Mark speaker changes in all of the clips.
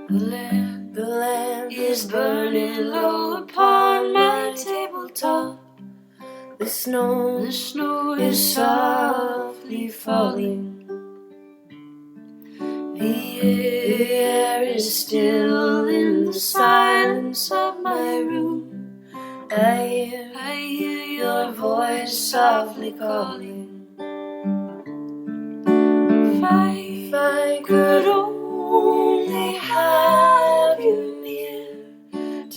Speaker 1: The lamp is burning low upon my tabletop. The snow is softly falling. The air is still in the silence of my room. I hear your voice softly calling. If I could only have you near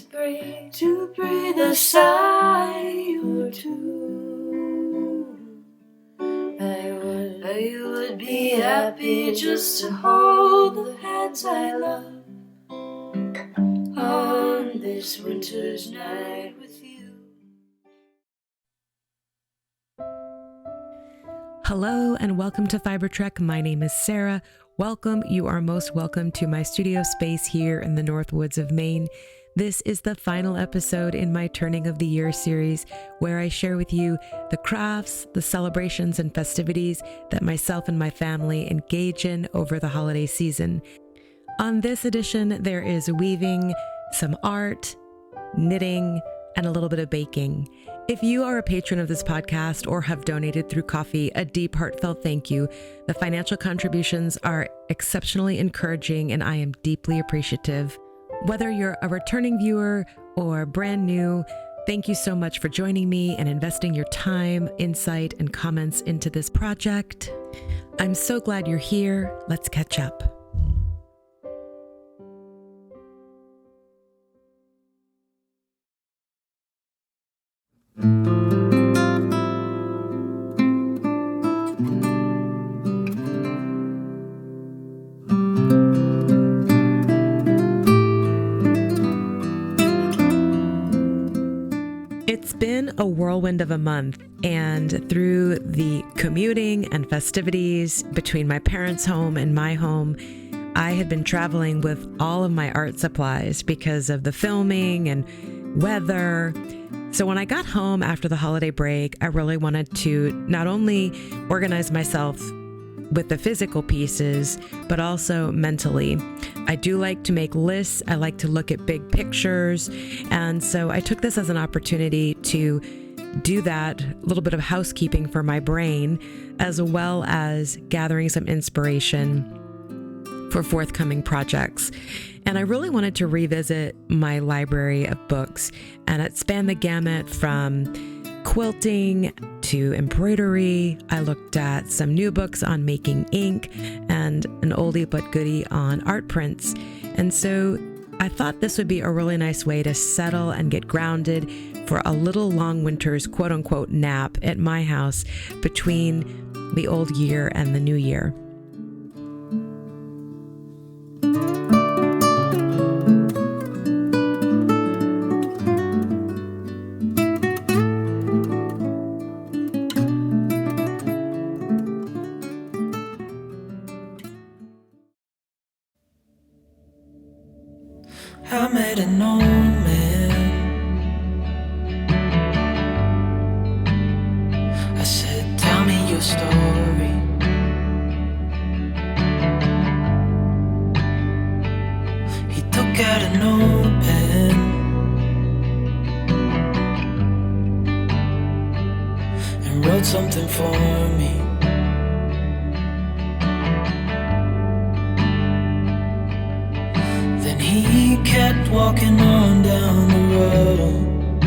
Speaker 1: to breathe a sigh or two, I would be happy just to hold the hands I love on this winter's night with you.
Speaker 2: Hello and welcome to Fiber Trek. My name is Sarah. Welcome. You are most welcome to my studio space here in the North Woods of Maine. This is the final episode in my Turning of the Year series, where I share with you the crafts, the celebrations, and festivities that myself and my family engage in over the holiday season. On this edition, there is weaving, some art, knitting, and a little bit of baking. If you are a patron of this podcast or have donated through coffee, a deep, heartfelt thank you. The financial contributions are exceptionally encouraging, and I am deeply appreciative. Whether you're a returning viewer or brand new, thank you so much for joining me and investing your time, insight, and comments into this project. I'm so glad you're here. Let's catch up. It's been a whirlwind of a month, and through the commuting and festivities between my parents' home and my home, I had been traveling with all of my art supplies because of the filming and weather. So when I got home after the holiday break, I really wanted to not only organize myself with the physical pieces, but also mentally. I do like to make lists. I like to look at big pictures. And so I took this as an opportunity to do that, a little bit of housekeeping for my brain, as well as gathering some inspiration for forthcoming projects. And I really wanted to revisit my library of books, and it spanned the gamut from quilting to embroidery. I looked at some new books on making ink and an oldie but goodie on art prints. And so I thought this would be a really nice way to settle and get grounded for a little long winter's quote unquote nap at my house between the old year and the new year.
Speaker 1: I met an old man. I said, tell me your story. He took out an old pen and wrote something for me. He kept walking on down the road,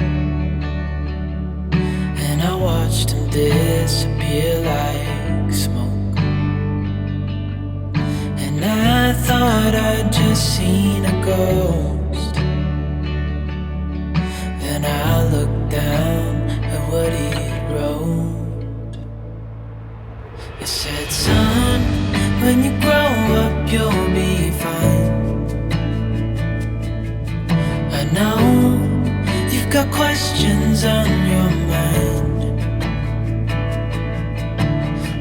Speaker 1: and I watched him disappear like smoke. And I thought I'd just seen a ghost. Then I looked down at what he wrote. It said, son, when you grow up you'll be fine. Now you've got questions on your mind.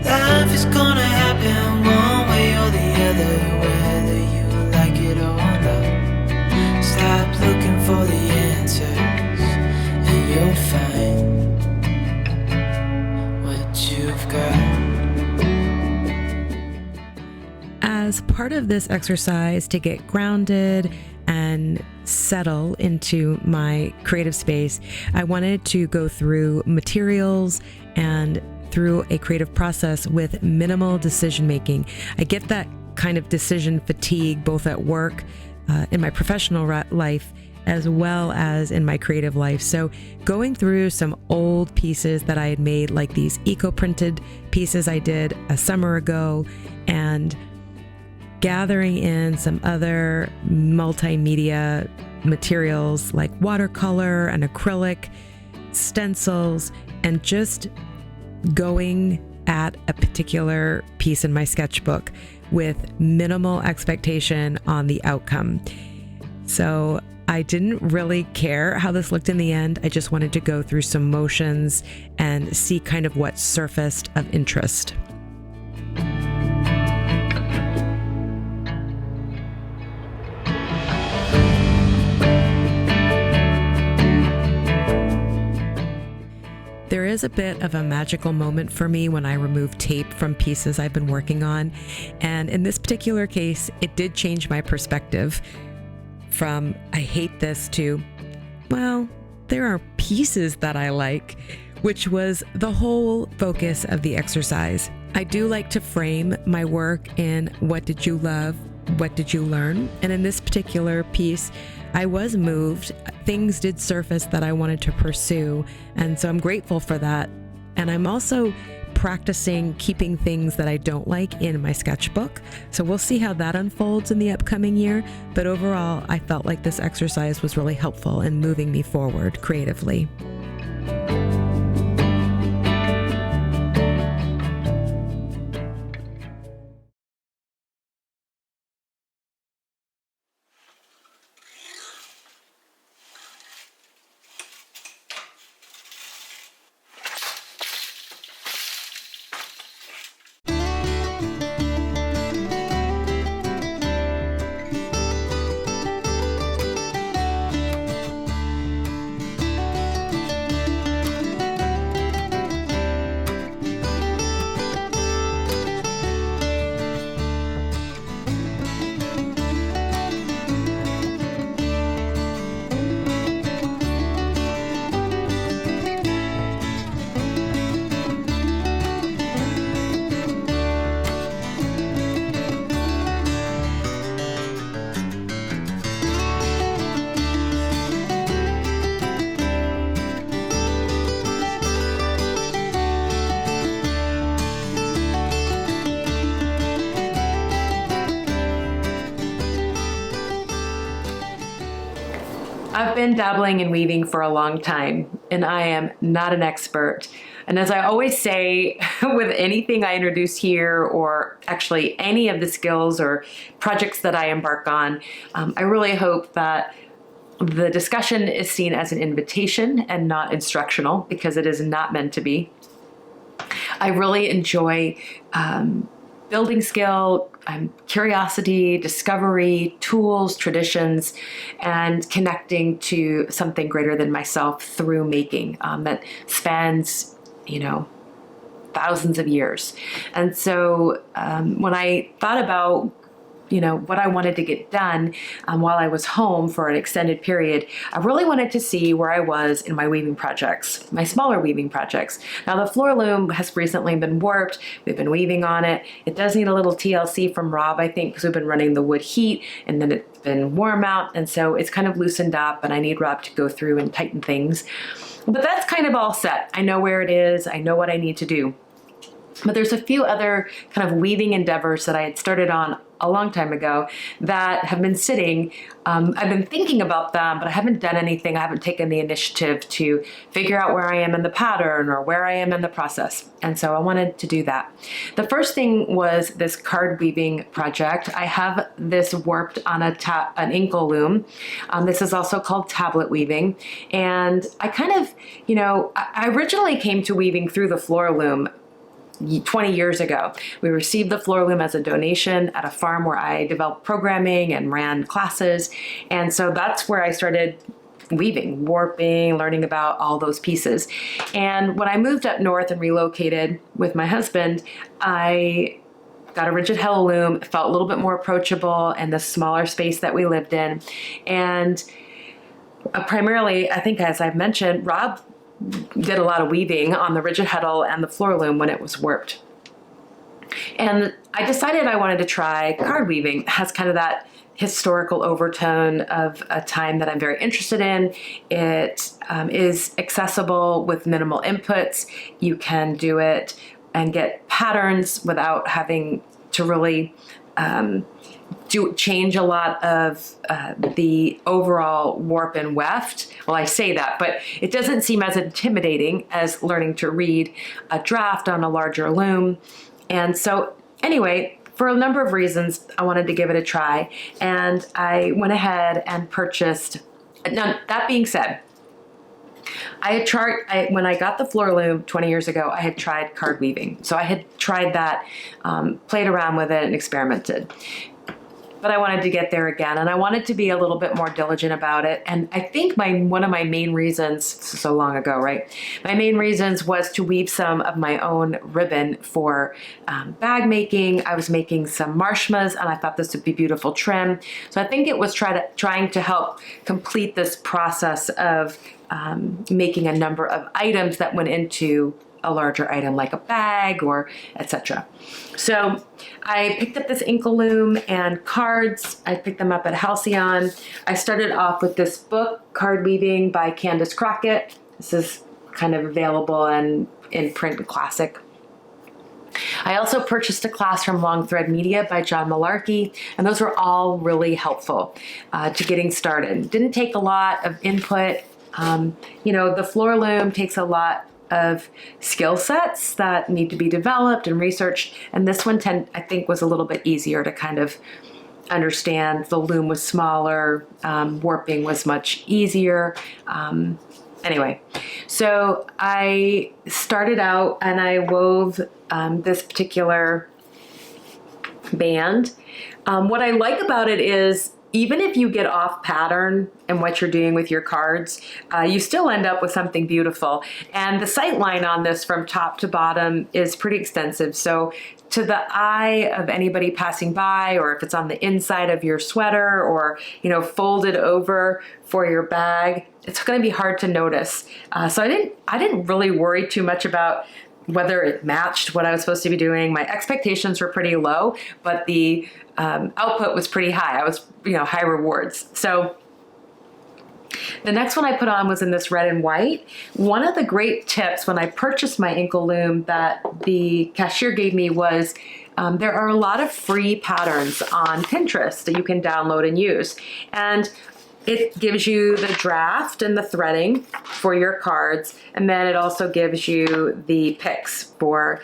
Speaker 1: Life is gonna happen one way or the other, whether you like it or not. Stop looking for the answers and you'll find what you've got.
Speaker 2: as part of this exercise to get grounded and settle into my creative space, I wanted to go through materials and through a creative process with minimal decision making. I get that kind of decision fatigue both at work, in my professional life, as well as in my creative life. So going through some old pieces that I had made, like these eco-printed pieces I did a summer ago, and gathering in some other multimedia materials like watercolor and acrylic, stencils, and just going at a particular piece in my sketchbook with minimal expectation on the outcome. So I didn't really care how this looked in the end. I just wanted to go through some motions and see kind of what surfaced of interest. There is a bit of a magical moment for me when I remove tape from pieces I've been working on. And in this particular case, it did change my perspective from I hate this to, well, there are pieces that I like, which was the whole focus of the exercise. I do like to frame my work in what did you love, what did you learn? And in this particular piece, I was moved. Things did surface that I wanted to pursue. And so I'm grateful for that. And I'm also practicing keeping things that I don't like in my sketchbook. So we'll see how that unfolds in the upcoming year. But overall, I felt like this exercise was really helpful in moving me forward creatively. I've been dabbling in weaving for a long time, and I am not an expert. And as I always say, with anything I introduce here, or actually any of the skills or projects that I embark on, I really hope that the discussion is seen as an invitation and not instructional, because it is not meant to be. I really enjoy building skill, curiosity, discovery, tools, traditions, and connecting to something greater than myself through making that spans, thousands of years. And so when I thought about what I wanted to get done while I was home for an extended period, I really wanted to see where I was in my weaving projects, my smaller weaving projects. Now the floor loom has recently been warped. We've been weaving on it. It does need a little TLC from Rob, I think, because we've been running the wood heat, and then it's been warm out, and so it's kind of loosened up, and I need Rob to go through and tighten things. But that's kind of all set. I know where it is. I know what I need to do. But there's a few other kind of weaving endeavors that I had started on a long time ago that have been sitting. I've been thinking about them, but I haven't done anything. I haven't taken the initiative to figure out where I am in the pattern or where I am in the process. And so I wanted to do that. The first thing was this card weaving project. I have this warped on an ankle loom. This is also called tablet weaving. And I kind of, I originally came to weaving through the floor loom 20 years ago. We received the floor loom as a donation at a farm where I developed programming and ran classes. And so that's where I started weaving, warping, learning about all those pieces. And when I moved up north and relocated with my husband, I got a rigid heddle loom. It felt a little bit more approachable in the smaller space that we lived in. And primarily, I think as I've mentioned, Rob did a lot of weaving on the rigid heddle and the floor loom when it was warped. And I decided I wanted to try card weaving. It has kind of that historical overtone of a time that I'm very interested in. It is accessible with minimal inputs. You can do it and get patterns without having to really change a lot of the overall warp and weft. Well, I say that, but it doesn't seem as intimidating as learning to read a draft on a larger loom. And so anyway, for a number of reasons, I wanted to give it a try, and I went ahead and purchased. Now, that being said, when I got the floor loom 20 years ago, I had tried card weaving. So I had tried that, played around with it and experimented. But I wanted to get there again, and I wanted to be a little bit more diligent about it. And I think one of my main reasons, so long ago, right? My main reasons was to weave some of my own ribbon for bag making. I was making some marshmas, and I thought this would be beautiful trim. So I think it was trying to help complete this process of making a number of items that went into a larger item like a bag or etc. So I picked up this Inkle loom and cards. I picked them up at Halcyon. I started off with this book, Card Weaving by Candace Crockett. This is kind of available in print classic. I also purchased a class from Long Thread Media by John Malarkey, and those were all really helpful to getting started. Didn't take a lot of input. The floor loom takes a lot of skill sets that need to be developed and researched. And this one, I think, was a little bit easier to kind of understand. The loom was smaller, warping was much easier. Anyway, so I started out and I wove this particular band. What I like about it is, even if you get off pattern in what you're doing with your cards, you still end up with something beautiful. And the sight line on this from top to bottom is pretty extensive. So to the eye of anybody passing by, or if it's on the inside of your sweater or, folded over for your bag, it's going to be hard to notice. So I didn't really worry too much about whether it matched what I was supposed to be doing. My expectations were pretty low, but the output was pretty high. I was, high rewards. So the next one I put on was in this red and white. One of the great tips when I purchased my Inkle loom that the cashier gave me was there are a lot of free patterns on Pinterest that you can download and use. And it gives you the draft and the threading for your cards, and then it also gives you the picks for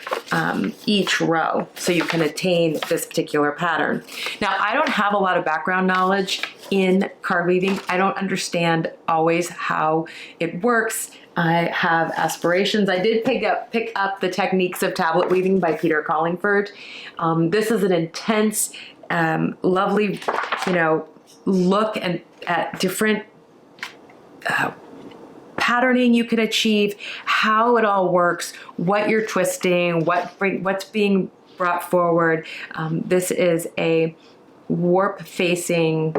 Speaker 2: each row, so you can attain this particular pattern. Now, I don't have a lot of background knowledge in card weaving. I don't understand always how it works. I have aspirations. I did pick up the Techniques of Tablet Weaving by Peter Collingford. This is an intense, lovely, look at different patterning you can achieve, how it all works, what you're twisting, what's being brought forward. This is a warp facing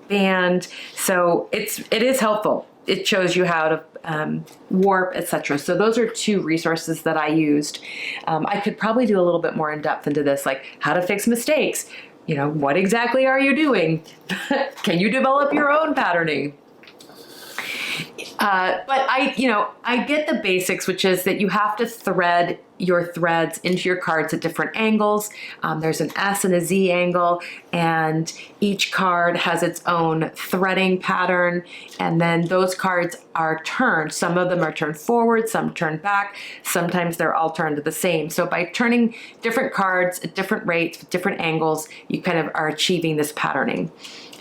Speaker 2: band, so it is helpful. It shows you how to warp, etc. So those are two resources that I used. I could probably do a little bit more in depth into this, like how to fix mistakes. What exactly are you doing? Can you develop your own patterning? But I get the basics, which is that you have to thread your threads into your cards at different angles. There's an S and a Z angle, and each card has its own threading pattern. And then those cards are turned. Some of them are turned forward, some turned back. Sometimes they're all turned to the same. So by turning different cards at different rates, with different angles, you kind of are achieving this patterning.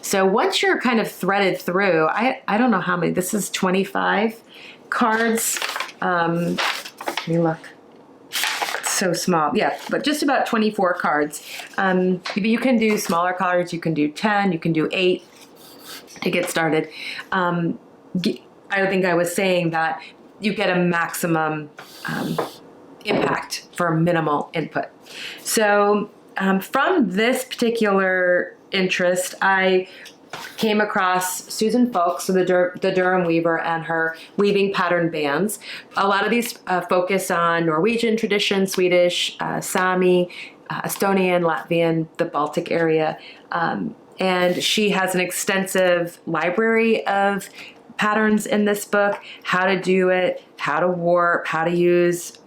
Speaker 2: So once you're kind of threaded through, I don't know how many, this is 25 cards. Let me look. It's so small. Yeah, but just about 24 cards. You can do smaller cards, you can do 10, you can do 8 to get started. I think I was saying that you get a maximum impact for minimal input. So from this particular interest, I came across Susan Folks, so the Durham weaver, and her weaving pattern bands. A lot of these focus on Norwegian tradition, Swedish, Sami, Estonian, Latvian, the Baltic area. And she has an extensive library of patterns in this book, how to do it, how to warp, how to use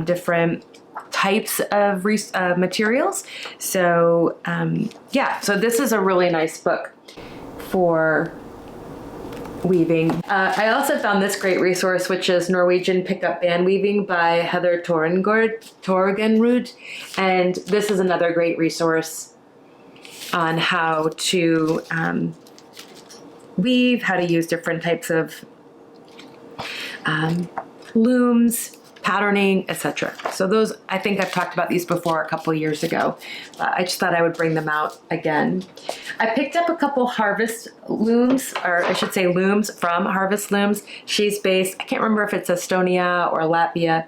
Speaker 2: different types of materials. So so this is a really nice book for weaving. I also found this great resource, which is Norwegian Pickup Band Weaving by Heather Torgenrud. And this is another great resource on how to weave, how to use different types of looms, patterning, etc. So those, I think I've talked about these before a couple years ago. I just thought I would bring them out again. I picked up a couple Harvest looms, or I should say looms from Harvest Looms. She's based, I can't remember if it's Estonia or Latvia.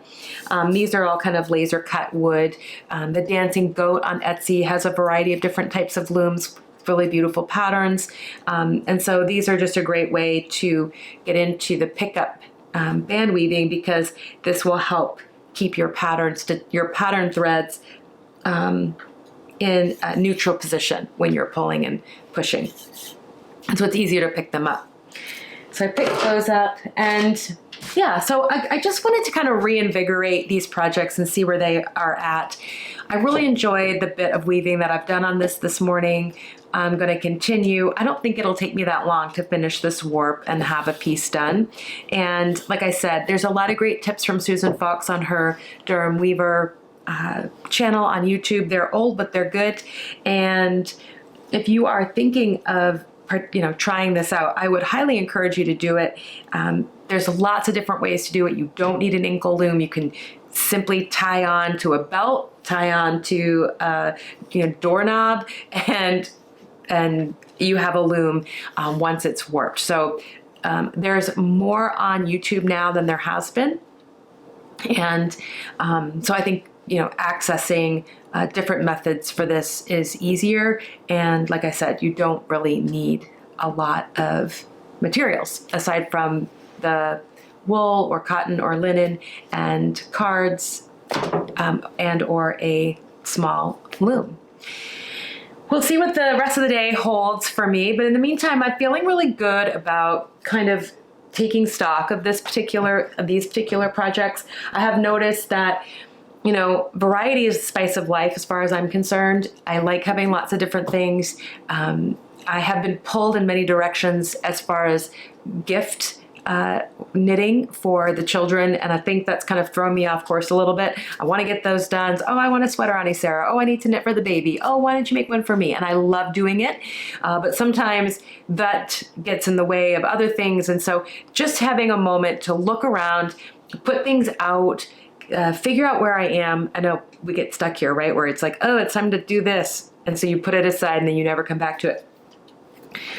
Speaker 2: These are all kind of laser cut wood. The Dancing Goat on Etsy has a variety of different types of looms, really beautiful patterns. And so these are just a great way to get into the pickup band weaving, because this will help keep your pattern threads in a neutral position when you're pulling and pushing. And so it's easier to pick them up. So I picked those up, and yeah, so I just wanted to kind of reinvigorate these projects and see where they are at. I really enjoyed the bit of weaving that I've done on this morning. I'm going to continue. I don't think it'll take me that long to finish this warp and have a piece done. And like I said, there's a lot of great tips from Susan Fox on her Durham Weaver channel on YouTube. They're old, but they're good. And if you are thinking of trying this out, I would highly encourage you to do it. There's lots of different ways to do it. You don't need an ankle loom. You can simply tie on to a belt, tie on to a doorknob, and you have a loom once it's warped. So there's more on YouTube now than there has been. And so I think, accessing different methods for this is easier. And like I said, you don't really need a lot of materials aside from the wool or cotton or linen and cards and or a small loom. We'll see what the rest of the day holds for me, but in the meantime, I'm feeling really good about kind of taking stock of these particular projects. I have noticed that variety is the spice of life as far as I'm concerned. I like having lots of different things. I have been pulled in many directions as far as gift knitting for the children, and I think that's kind of thrown me off course a little bit. I want to get those done. Oh, I want a sweater, Auntie Sarah. Oh, I need to knit for the baby. Oh, why don't you make one for me? And I love doing it, but sometimes that gets in the way of other things. And so just having a moment to look around, put things out, figure out where I am. I know we get stuck here, right? Where it's like, oh, it's time to do this. And so you put it aside and then you never come back to it.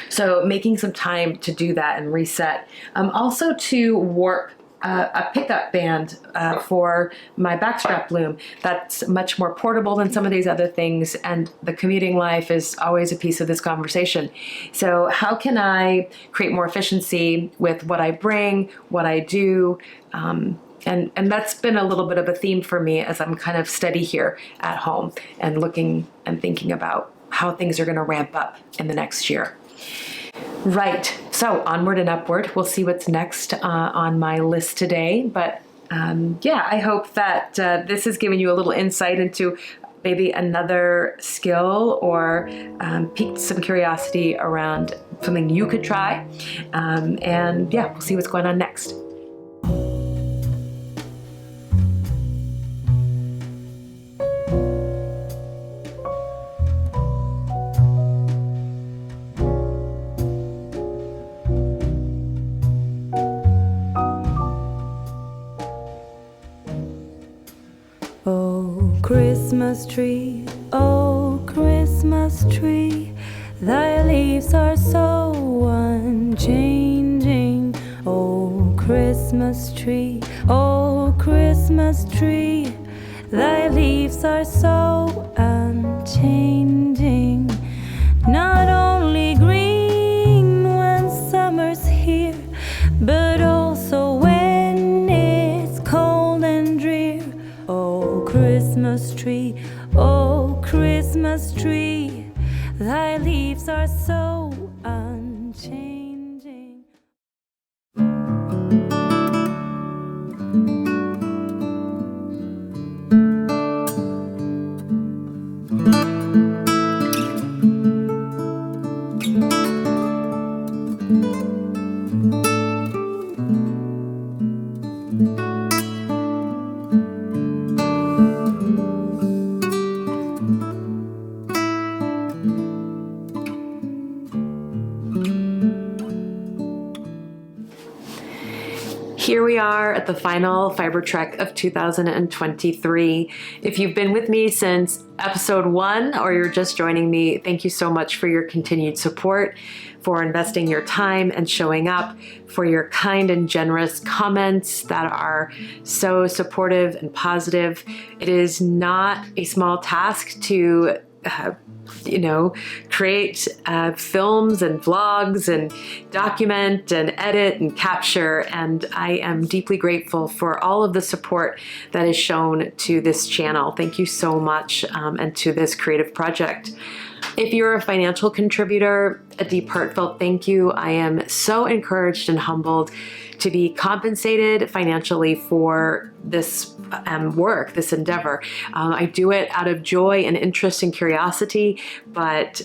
Speaker 2: So making some time to do that and reset. Also to warp a pickup band for my backstrap loom. That's much more portable than some of these other things, and the commuting life is always a piece of this conversation. So how can I create more efficiency with what I bring, what I do, and that's been a little bit of a theme for me as I'm kind of steady here at home and looking and thinking about how things are going to ramp up in the next year. Right, so onward and upward. We'll see what's next on my list today. But I hope that this has given you a little insight into maybe another skill or piqued some curiosity around something you could try. We'll see what's going on next.
Speaker 3: Christmas tree, oh Christmas tree, thy leaves are so unchanging. Oh Christmas tree, Thy leaves are so unchanging, not only green when summer's here, but also when it's cold and drear. Oh, Christmas tree, oh, Christmas tree, thy leaves are so unchanging.
Speaker 2: Here we are at the final fiber trek of 2023. If you've been with me since episode 1 or you're just joining me, thank you so much for your continued support, for investing your time and showing up, for your kind and generous comments that are so supportive and positive. It is not a small task to create films and vlogs and document and edit and capture. And I am deeply grateful for all of the support that is shown to this channel. Thank you so much, and to this creative project. If you're a financial contributor, a deep heartfelt thank you. I am so encouraged and humbled to be compensated financially for this work, this endeavor. I do it out of joy and interest and curiosity, but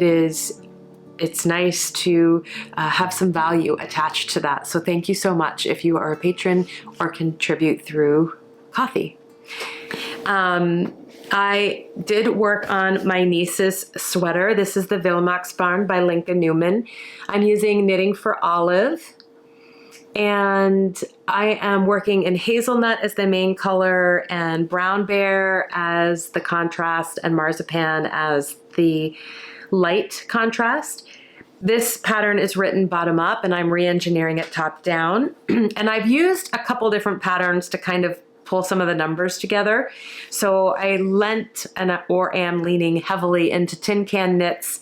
Speaker 2: it's nice to have some value attached to that. So thank you so much if you are a patron or contribute through coffee. I did work on my niece's sweater. This is the Wilmaxbarn by Lincoln Newman. I'm using Knitting for Olive. And I am working in hazelnut as the main color and brown bear as the contrast and marzipan as the light contrast. This pattern is written bottom up and I'm re-engineering it top down. And I've used a couple different patterns to kind of pull some of the numbers together. So I am leaning heavily into Tin Can Knits.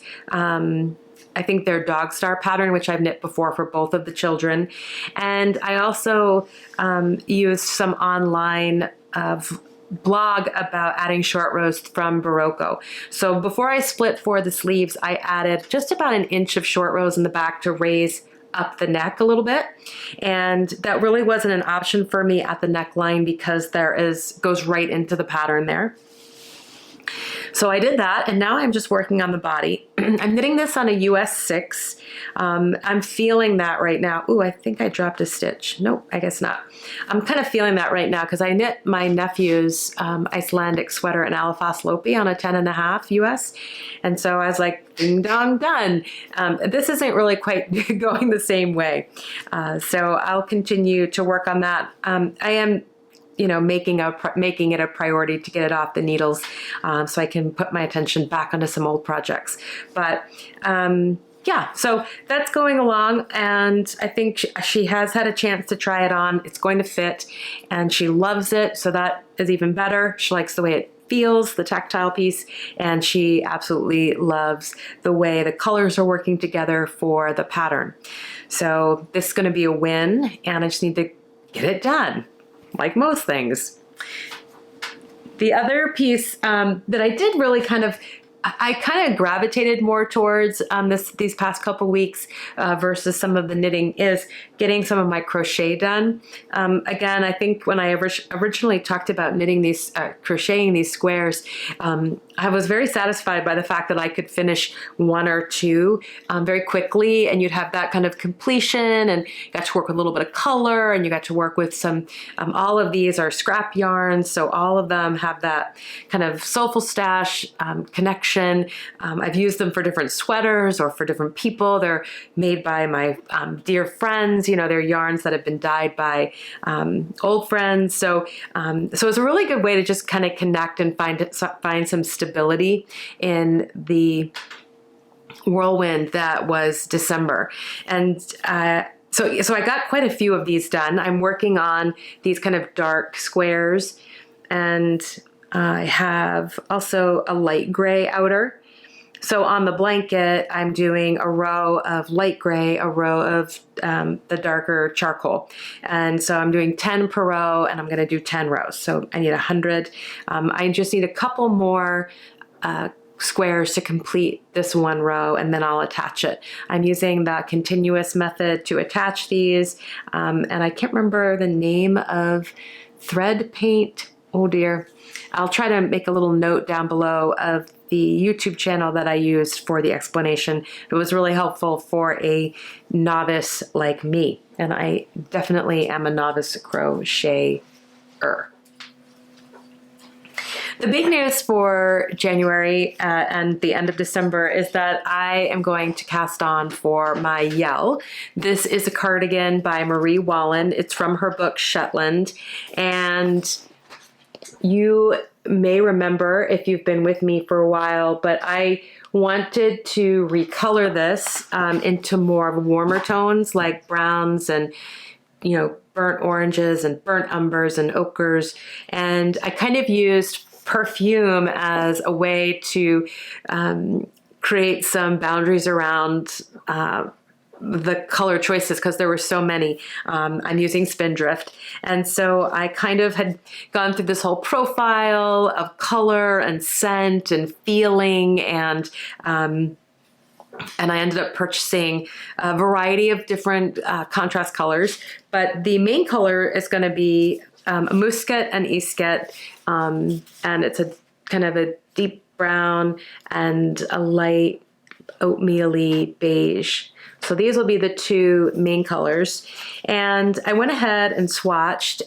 Speaker 2: I think their Dog Star pattern, which I've knit before for both of the children. And I also used some online blog about adding short rows from Barocco. So before I split for the sleeves, I added just about an inch of short rows in the back to raise up the neck a little bit. And that really wasn't an option for me at the neckline because goes right into the pattern there. So I did that, and now I'm just working on the body. I'm knitting this on a US 6. I'm feeling that right now. Ooh, I think I dropped a stitch. Nope, I guess not. I'm kind of feeling that right now because I knit my nephew's Icelandic sweater in Alafas Lopi on a 10.5 US. And so I was like, ding dong, done. This isn't really quite going the same way. So I'll continue to work on that. I am making it a priority to get it off the needles, so I can put my attention back onto some old projects. But yeah, so that's going along, and I think she has had a chance to try it on. It's going to fit, and she loves it, so that is even better. She likes the way it feels, the tactile piece, and she absolutely loves the way the colors are working together for the pattern. So this is going to be a win, and I just need to get it done. Like most things. The other piece that I did really I kind of gravitated more towards these past couple weeks versus some of the knitting is getting some of my crochet done. Again, I think when I originally talked about knitting these, crocheting these squares, I was very satisfied by the fact that I could finish one or two very quickly, and you'd have that kind of completion, and you got to work with a little bit of color, and you got to work with some, all of these are scrap yarns, so all of them have that kind of soulful stash connection. I've used them for different sweaters or for different people. They're made by my dear friends. They're yarns that have been dyed by old friends. So it's a really good way to just kind of connect and find some stability in the whirlwind that was December. And so I got quite a few of these done. I'm working on these kind of dark squares and I have also a light gray outer. So on the blanket, I'm doing a row of light gray, a row of the darker charcoal. And so I'm doing 10 per row, and I'm going to do 10 rows. So I need 100. I just need a couple more squares to complete this one row, and then I'll attach it. I'm using the continuous method to attach these, and I can't remember the name of thread paint. Oh dear. I'll try to make a little note down below of the YouTube channel that I used for the explanation. It was really helpful for a novice like me, and I definitely am a novice crocheter. The big news for January and the end of December is that I am going to cast on for my Yell. This is a cardigan by Marie Wallin. It's from her book Shetland, and you may remember if you've been with me for a while, but I wanted to recolor this into more of warmer tones like browns and, you know, burnt oranges and burnt umbers and ochres. And I kind of used perfume as a way to create some boundaries around the color choices, because there were so many. I'm using Spindrift. And so I kind of had gone through this whole profile of color and scent and feeling, and I ended up purchasing a variety of different contrast colors. But the main color is going to be a muscat and isket, and it's a kind of a deep brown and a light oatmeal-y beige. So these will be the two main colors. And I went ahead and swatched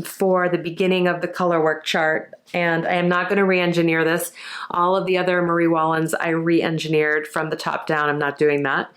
Speaker 2: for the beginning of the color work chart. And I am not going to re-engineer this. All of the other Marie Wallins I re-engineered from the top down. I'm not doing that.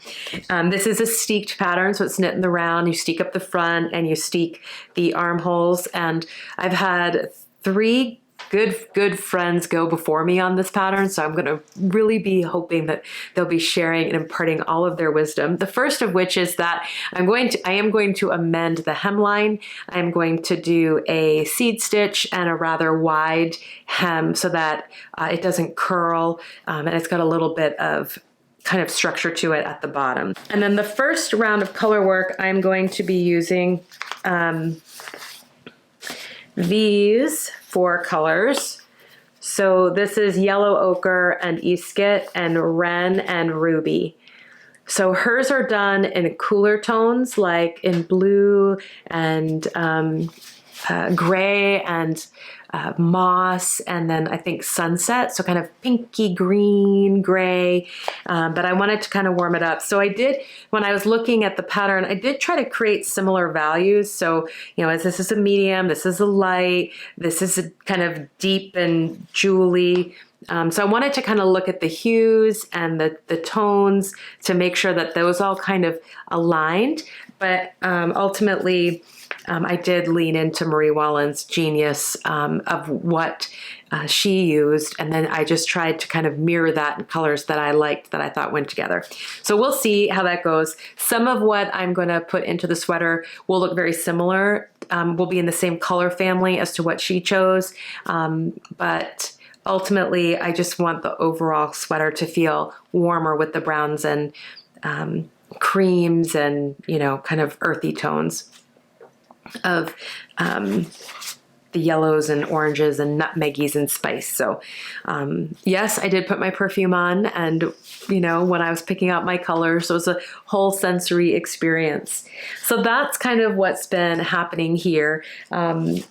Speaker 2: This is a steeked pattern, so it's knit in the round. You steek up the front and you steek the armholes. And I've had 3 good friends go before me on this pattern, so I'm going to really be hoping that they'll be sharing and imparting all of their wisdom. The first of which is that I am going to amend the hemline. I'm going to do a seed stitch and a rather wide hem so that it doesn't curl, and it's got a little bit of kind of structure to it at the bottom. And then the first round of color work, I'm going to be using these 4 colors. So this is yellow ochre and isket and wren and ruby. So hers are done in cooler tones, like in blue and gray and moss, and then I think sunset, so kind of pinky green, gray, but I wanted to kind of warm it up. So I did, when I was looking at the pattern, I did try to create similar values. So, you know, as this is a medium, this is a light, this is a kind of deep and jewelly. So I wanted to kind of look at the hues and the tones to make sure that those all kind of aligned. But ultimately, I did lean into Marie Wallin's genius of what she used, and then I just tried to kind of mirror that in colors that I liked, that I thought went together. So we'll see how that goes. Some of what I'm going to put into the sweater will look very similar, will be in the same color family as to what she chose, but ultimately I just want the overall sweater to feel warmer with the browns and creams and, you know, kind of earthy tones of the yellows and oranges and nutmeggies and spice. So yes, I did put my perfume on, and you know, when I was picking out my colors, so it was a whole sensory experience. So that's kind of what's been happening here.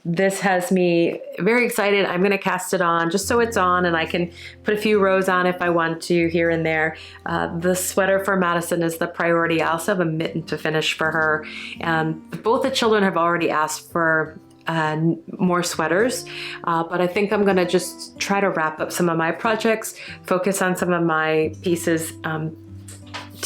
Speaker 2: This has me very excited. I'm going to cast it on just so it's on, and I can put a few rows on if I want to here and there. The sweater for Madison is the priority. I also have a mitten to finish for her. Both the children have already asked for more sweaters, but I think I'm gonna just try to wrap up some of my projects, focus on some of my pieces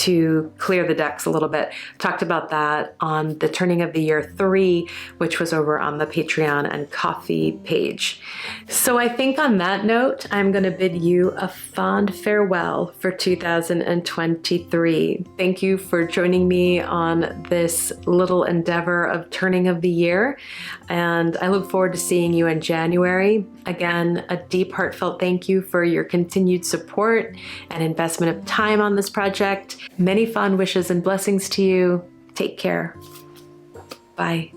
Speaker 2: to clear the decks a little bit. Talked about that on the Turning of the Year 3, which was over on the Patreon and Coffee page. So I think on that note, I'm going to bid you a fond farewell for 2023. Thank you for joining me on this little endeavor of Turning of the Year, and I look forward to seeing you in January. Again, a deep, heartfelt thank you for your continued support and investment of time on this project. Many fond wishes and blessings to you. Take care. Bye.